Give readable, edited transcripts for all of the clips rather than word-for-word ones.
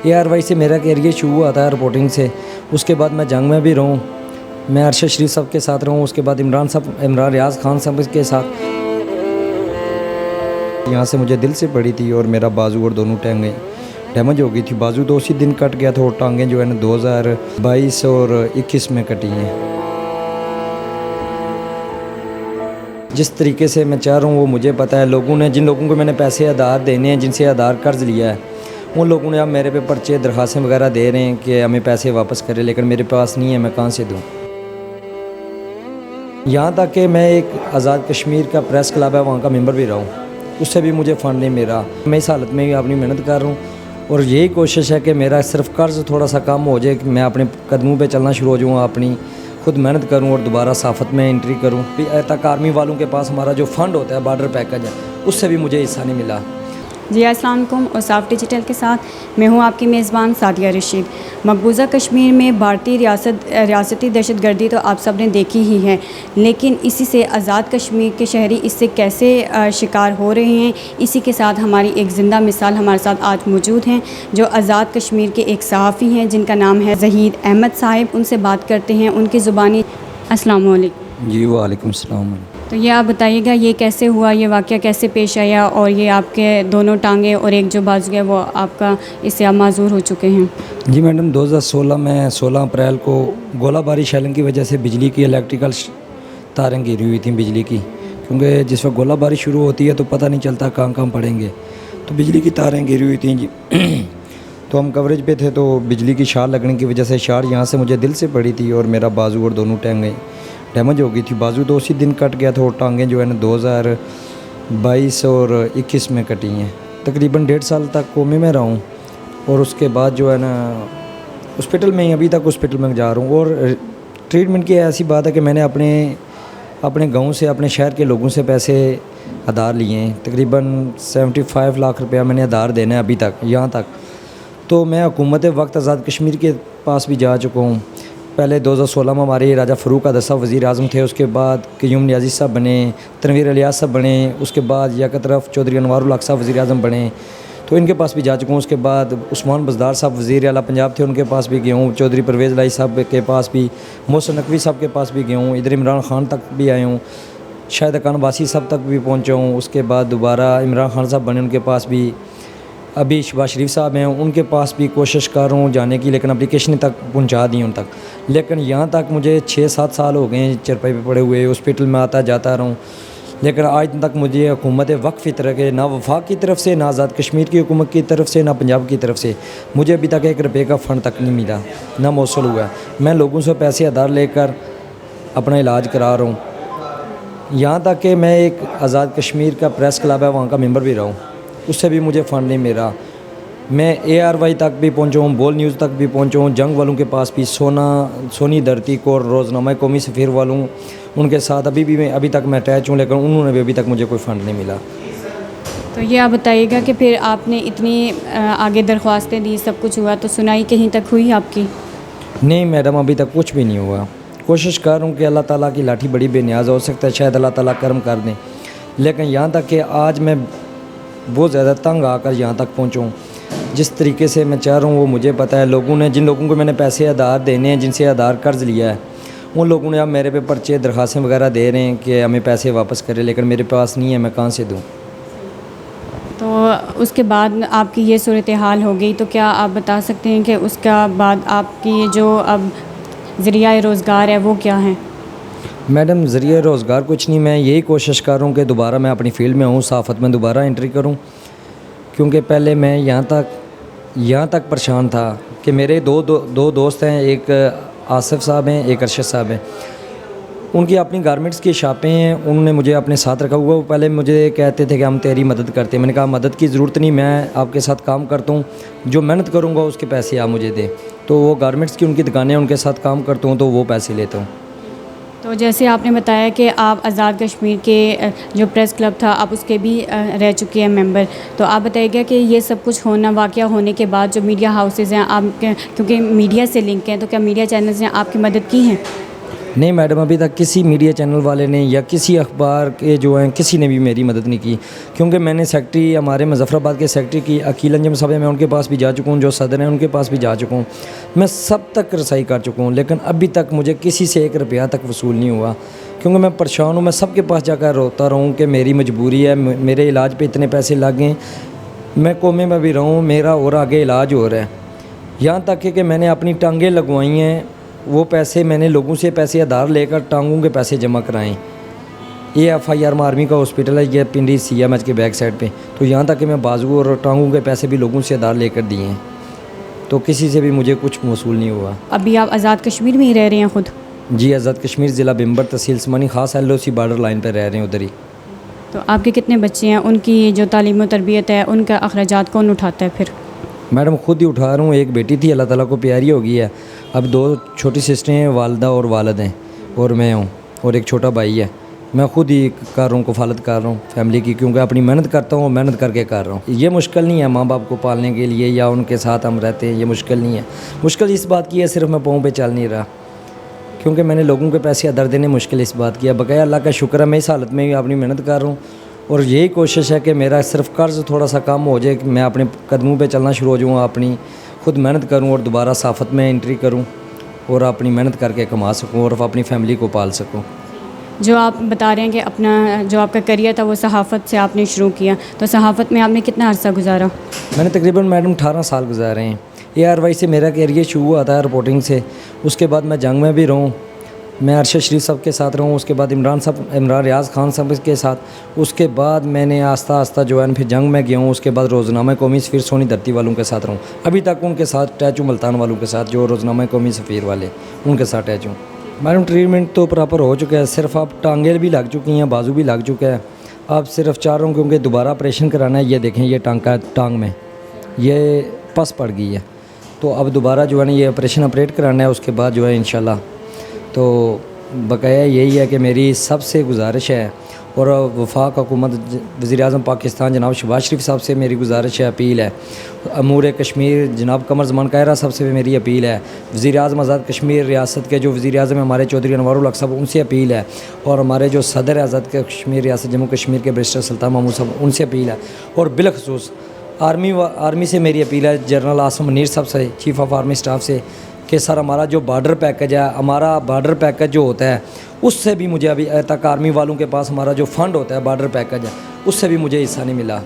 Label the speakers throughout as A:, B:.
A: ARY से मेरा career शुरू हुआ था रिपोर्टिंग से। उसके बाद मैं जंग में भी रहूँ, मैं अरशद शरीफ साहब के साथ रहूँ, उसके बाद इमरान रियाज खान साहब के साथ। यहाँ से मुझे दिल से पड़ी थी और मेरा बाजू और दोनों टांगें डैमेज हो गई थी। बाजू तो उसी दिन कट गया था और टांगें जो है ना 2022 और 21 में कटी हैं। जिस तरीके से मैं चाह रहा हूँ वो मुझे पता है। जिन लोगों को मैंने पैसे आधार देने हैं, जिनसे आधार कर्ज़ लिया है, उन लोगों ने अब मेरे पे पर्चे दरख्वास्तें वगैरह दे रहे हैं कि हमें पैसे वापस करें, लेकिन मेरे पास नहीं है, मैं कहाँ से दूँ। यहाँ तक कि मैं एक आज़ाद कश्मीर का प्रेस क्लब है वहाँ का मेंबर भी रहा हूँ, उससे भी मुझे फ़ंड नहीं मिला। मैं इस हालत में भी अपनी मेहनत कर रहा हूँ और यही कोशिश है कि मेरा सिर्फ कर्ज़ थोड़ा सा कम हो जाए कि मैं अपने कदमों पे चलना शुरू हो जाऊँ, अपनी खुद मेहनत करूँ और दोबारा साफ़त में एंट्री करूँ। तक आर्मी वालों के पास हमारा जो फ़ंड होता है बॉर्डर पैकेज है, उससे भी मुझे हिस्सा नहीं मिला।
B: जी अस्सलाम वालेकुम। औसाफ डिजिटल के साथ मैं हूं आपकी मेज़बान सादिया रशीद। मकबूजा कश्मीर में भारतीय रियासती दहशतगर्दी तो आप सब ने देखी ही है, लेकिन इसी से आज़ाद कश्मीर के शहरी इससे कैसे शिकार हो रहे हैं, इसी के साथ हमारी एक ज़िंदा मिसाल हमारे साथ आज मौजूद हैं, जो आज़ाद कश्मीर के एक सहाफ़ी हैं जिनका नाम है ज़हीद अहमद साहिब। उनसे बात करते हैं उनकी ज़ुबानी। अस्सलाम वालेकुम।
A: जी वालेकुम सलाम।
B: तो ये आप बताइएगा ये कैसे हुआ, ये वाक़या कैसे पेश आया, और ये आपके दोनों टांगे और एक जो बाजू है वो आपका, इससे आप माजूर हो चुके हैं।
A: जी मैडम, 2016 में 16 अप्रैल को गोलाबारी शेलिंग की वजह से बिजली की इलेक्ट्रिकल तारें गिरी हुई थी बिजली की, क्योंकि जिस वक्त गोलाबारी शुरू होती है तो पता नहीं चलता कहाँ पड़ेंगे, तो बिजली की तारें गिरी हुई थी जी। तो हम कवरेज पे थे, तो बिजली की शार लगने की वजह से शार यहाँ से मुझे दिल से पड़ी थी और मेरा बाजू और दोनों टांगें डैमेज हो गई थी। बाजू तो उसी दिन कट गया था और टांगें जो है ना 2022 और 21 में कटी हैं। तकरीबन 1.5 साल तक कोमे में रहा हूँ और उसके बाद जो है ना हॉस्पिटल में ही, अभी तक हॉस्पिटल में जा रहा हूँ। और ट्रीटमेंट की ऐसी बात है कि मैंने अपने गांव से, अपने शहर के लोगों से पैसे आधार लिए हैं। तकरीबन 75 लाख रुपया मैंने आधार देना है अभी तक, यहाँ तक। तो मैं हुकूमत वक्त आज़ाद कश्मीर के पास भी जा चुका हूँ। पहले 2016 में हमारे राजा फ़रूक अहमद साहब वज़ीर आज़म थे, उसके बाद क़य्यूम नियाज़ी साहब बने, तनवीर इलियास साहब बने, उसके बाद या तरफ चौधरी अनवारुल हक साहब वज़ीर आज़म बने, तो इनके पास भी जा चुका हूँ। उसके बाद उस्मान बज़दार साहब वज़ीर आला पंजाब थे, उनके पास भी गया हूँ। चौधरी परवेज़ लाई साहब के पास भी, मोहसिन नकवी साहब के पास भी गया हूँ। इधर इमरान खान तक भी आया हूँ, शाहिद खान वासी साहब तक भी पहुँचा हूँ। उसके बाद दोबारा इमरान खान साहब बने, उनके पास भी। अभी शहबाज शरीफ साहब हैं, उनके पास भी कोशिश कर रहा हूँ जाने की, लेकिन एप्लीकेशन तक पहुँचा दी उन तक। लेकिन यहाँ तक मुझे 6-7 साल हो गए हैं चरपाई पे पड़े हुए, हॉस्पिटल में आता जाता रहा हूँ, लेकिन आज तक मुझे हुकूमत वक्फ तरह के, ना वफाक की तरफ से, ना आज़ाद कश्मीर की हुकूमत की तरफ से, ना पंजाब की तरफ से मुझे अभी तक 1 रुपये का फ़ंड तक नहीं मिला, ना मौसूल हुआ। मैं लोगों से पैसे आधार लेकर अपना इलाज करा रहा हूँ। यहाँ तक कि मैं एक आज़ाद कश्मीर का प्रेस क्लब है वहाँ का मेंबर भी रहा हूँ, उससे भी मुझे फ़ंड नहीं मिला। मैं ARY तक भी पहुँचा हूँ, बोल न्यूज़ तक भी पहुँचा हूँ, जंग वालों के पास भी, सोनी धरती को, रोज़नामा कौमी सफ़ीर वालों, उनके साथ अभी तक मैं अटैच हूँ, लेकिन उन्होंने भी अभी तक मुझे कोई फ़ंड नहीं मिला।
B: तो ये आप बताइएगा कि फिर आपने इतनी आगे दरख्वास्तें दी, सब कुछ हुआ, तो सुनाई कहीं तक हुई आपकी? नहीं
A: मैडम, अभी तक कुछ भी नहीं हुआ। कोशिश कर रहा हूँ कि अल्लाह ताला की लाठी बड़ी बेनियाज़, हो सकता है शायद अल्लाह ताला करम कर दें, लेकिन यहाँ तक कि आज मैं बहुत ज़्यादा तंग आकर यहाँ तक पहुँचा हूँ। जिस तरीके से मैं चाह रहा हूँ वो मुझे पता है। जिन लोगों को मैंने पैसे आधार देने हैं, जिनसे आधार कर्ज़ लिया है, उन लोगों ने अब मेरे पे पर्चे दरख्वास्तें वगैरह दे रहे हैं कि हमें पैसे वापस करें, लेकिन मेरे पास नहीं है, मैं कहाँ से दूँ।
B: तो उसके बाद आपकी ये सूरत हाल हो गई, तो क्या आप बता सकते हैं कि उसका बाद आपकी जो अब ज़रिया रोज़गार है वो क्या है?
A: मैडम, ज़रिया रोज़गार कुछ नहीं, मैं यही कोशिश कर रहा हूँ कि दोबारा मैं अपनी फ़ील्ड में हूँ, सहाफ़त में दोबारा एंट्री करूँ, क्योंकि पहले मैं यहाँ तक परेशान था कि मेरे दो दोस्त हैं, एक आसिफ साहब हैं, एक अरशद साहब हैं। उनकी अपनी गारमेंट्स की शॉपें हैं, उन्होंने मुझे अपने साथ रखा हुआ। वो पहले मुझे कहते थे कि हम तेरी मदद करते हैं। मैंने कहा मदद की ज़रूरत नहीं, मैं आपके साथ काम करता हूँ, जो मेहनत करूँगा उसके पैसे आप मुझे दें। तो वो गारमेंट्स की उनकी दुकानें, उनके साथ काम करता हूँ, तो वो पैसे लेता हूँ।
B: तो जैसे आपने बताया कि आप आज़ाद कश्मीर के जो प्रेस क्लब था आप उसके भी रह चुके हैं मेंबर, तो आप बताइएगा कि ये सब कुछ वाक़या होने के बाद जो मीडिया हाउसेज़ हैं, आप क्योंकि मीडिया से लिंक हैं, तो क्या मीडिया चैनल्स ने आपकी मदद की है?
A: नहीं मैडम, अभी तक किसी मीडिया चैनल वाले ने या किसी अखबार के जो हैं किसी ने भी मेरी मदद नहीं की, क्योंकि मैंने सेक्रेटरी हमारे मुजफ्फराबाद के सेक्रेटरी की अकील अंजम साहब हैं, मैं उनके पास भी जा चुका हूँ, जो सदर हैं उनके पास भी जा चुका हूँ, मैं सब तक रसाई कर चुका हूँ, लेकिन अभी तक मुझे किसी से 1 रुपया तक वसूल नहीं हुआ, क्योंकि मैं परेशान हूँ। मैं सबके पास जाकर रोता रहा हूँ कि मेरी मजबूरी है, मेरे इलाज पर इतने पैसे लगे, मैं कोमे में भी रहूँ, मेरा और आगे इलाज हो रहा है। यहाँ तक कि मैंने अपनी टांगें लगवाई हैं, वो पैसे मैंने लोगों से पैसे आधार लेकर टांगों के पैसे जमा कराएं। ये FIR में आर्मी का हॉस्पिटल है, ये पिंडी CMH के बैक साइड पे। तो यहाँ तक कि मैं बाजू और टांगों के पैसे भी लोगों से आधार लेकर दिए हैं, तो किसी से भी मुझे कुछ मौसूल नहीं हुआ।
B: अभी आप आज़ाद कश्मीर में ही रह रहे हैं खुद?
A: जी, आज़ाद कश्मीर ज़िला बिम्बर, तहसील स्मानी, ख़ास LOC बॉर्डर लाइन पर रह रहे हैं उधर ही।
B: तो आपके कितने बच्चे हैं? उनकी जो तालीम और तरबियत है, उनका अखराजात कौन उठाता है फिर?
A: मैडम खुद ही उठा रहा हूँ। एक बेटी थी, अल्लाह ताला को प्यारी हो गई है। अब 2 छोटी सिस्टरें हैं, वालदा और वालिद हैं, और मैं हूँ, और एक छोटा भाई है। मैं खुद ही कर रहा हूँ, कफ़ालत कर रहा हूँ फैमिली की, क्योंकि अपनी मेहनत करता हूँ, मेहनत करके कर रहा हूँ। ये मुश्किल नहीं है माँ बाप को पालने के लिए या उनके साथ हम रहते हैं, ये मुश्किल नहीं है। मुश्किल इस बात की है सिर्फ मैं पाँव पे चल नहीं रहा, क्योंकि मैंने लोगों के पैसे अदा देने मुश्किल इस बात की है। बकाया अल्लाह का शुक्र है, मैं इस हालत में भी अपनी मेहनत कर रहा हूँ, और यही कोशिश है कि मेरा सिर्फ कर्ज़ थोड़ा सा कम हो जाए, कि मैं अपने कदमों पे चलना शुरू हो जाऊँ, अपनी खुद मेहनत करूँ और दोबारा साफ़त में एंट्री करूँ और अपनी मेहनत करके कमा सकूँ और अपनी फैमिली को पाल सकूँ।
B: जो आप बता रहे हैं कि अपना जो आपका करियर था वो सहाफ़त से आपने शुरू किया, तो सहाफ़त में आपने कितना अरसा गुजारा?
A: मैंने तकरीबन मैडम 18 साल गुजारे हैं। ARY से मेरा करियर शुरू हुआ था रिपोर्टिंग से, उसके बाद मैं जंग में भी रहूँ, मैं अरशद शरीफ साहब के साथ रहूँ, उसके बाद इमरान रियाज़ खान साहब के साथ, उसके बाद मैंने आस्ता आस्ता जो है फिर जंग में गया हूँ, उसके बाद रोज़नामा कौमी सफ़ीर सोनी धरती वालों के साथ रहूँ। अभी तक उनके साथ टैचू मुल्तान वालों के साथ, जो रोज़नामा कौमी सफ़ीर वाले, उनके साथ टैचू। मैडम ट्रीटमेंट तो प्रॉपर हो चुका है, सिर्फ आप टांगें भी लग चुकी हैं, बाजू भी लग चुका है। आप सिर्फ चाह रहा हूँ क्योंकि दोबारा ऑपरेशन कराना है। ये देखें, ये टांग में ये पस पड़ गई है, तो अब दोबारा जो है ना ये ऑपरेशन ऑपरेट कराना है, उसके बाद जो है इंशाल्लाह। तो बकाया यही है कि मेरी सबसे गुजारिश है, और वफाक हुकूमत वज़ीर-ए-आज़म पाकिस्तान जनाब शहबाज शरीफ साहब से मेरी गुजारिश है, अपील है। अमूर कश्मीर जनाब कमर ज़मान कायरा साहब से भी मेरी अपील है। वज़ीर-ए-आज़म आज़ाद कश्मीर रियासत के जो वज़ीर-ए-आज़म हैं हमारे चौधरी अनवारुल हक साहब, उनसे अपील है, और हमारे जो सदर है आज़ाद कश्मीर रियासत जम्मू कश्मीर के बैरिस्टर सुल्तान महमूद साहब, उनसे अपील है। और बिलखसूस आर्मी से मेरी अपील है, जनरल आसिम मुनीर साहब से, चीफ़ ऑफ आर्मी स्टाफ से, कि सर हमारा जो बॉर्डर पैकेज है, हमारा बॉर्डर पैकेज जो होता है उससे भी मुझे अभी तक आर्मी वालों के पास हमारा जो फ़ंड होता है बॉर्डर पैकेज है, उससे भी मुझे हिस्सा नहीं मिला।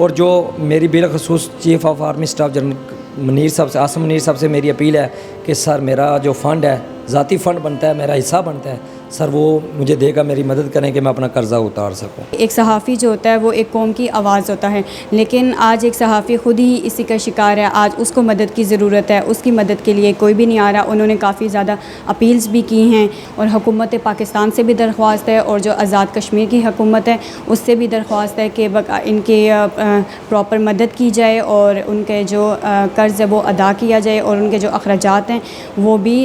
A: और जो मेरी बिलखसूस chief of army staff general Munir साहब से, आसिम मुनीर साहब से मेरी अपील है कि सर मेरा जो फ़ंड है, ज़ाती फ़ंड बनता है, मेरा हिस्सा बनता है, सर वो मुझे देगा, मेरी मदद करें कि मैं अपना कर्ज़ा उतार सकूं।
B: एक सहाफ़ी जो होता है वो एक कौम की आवाज़ होता है, लेकिन आज एक सहाफ़ी ख़ुद ही इसी का शिकार है। आज उसको मदद की ज़रूरत है, उसकी मदद के लिए कोई भी नहीं आ रहा। उन्होंने काफ़ी ज़्यादा अपील्स भी की हैं, और हुकूमत पाकिस्तान से भी दरख्वास्त है, और जो आज़ाद कश्मीर की हुकूमत है उससे भी दरख्वास्त है कि इनके प्रॉपर मदद की जाए, और उनके जो कर्ज़ है वो अदा किया जाए, और उनके जो अखराजात हैं वो भी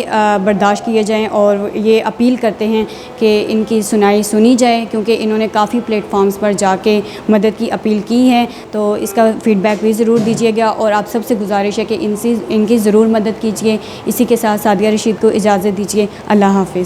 B: बर्दाश्त किए जाएँ। और ये अपील करते हैं कि इनकी सुनी जाए, क्योंकि इन्होंने काफ़ी प्लेटफॉर्म्स पर जाके मदद की अपील की है। तो इसका फ़ीडबैक भी ज़रूर दीजिएगा, और आप सबसे गुजारिश है कि इनकी ज़रूर मदद कीजिए। इसी के साथ सादिया रशीद को इजाज़त दीजिए। अल्लाह हाफ़िज़।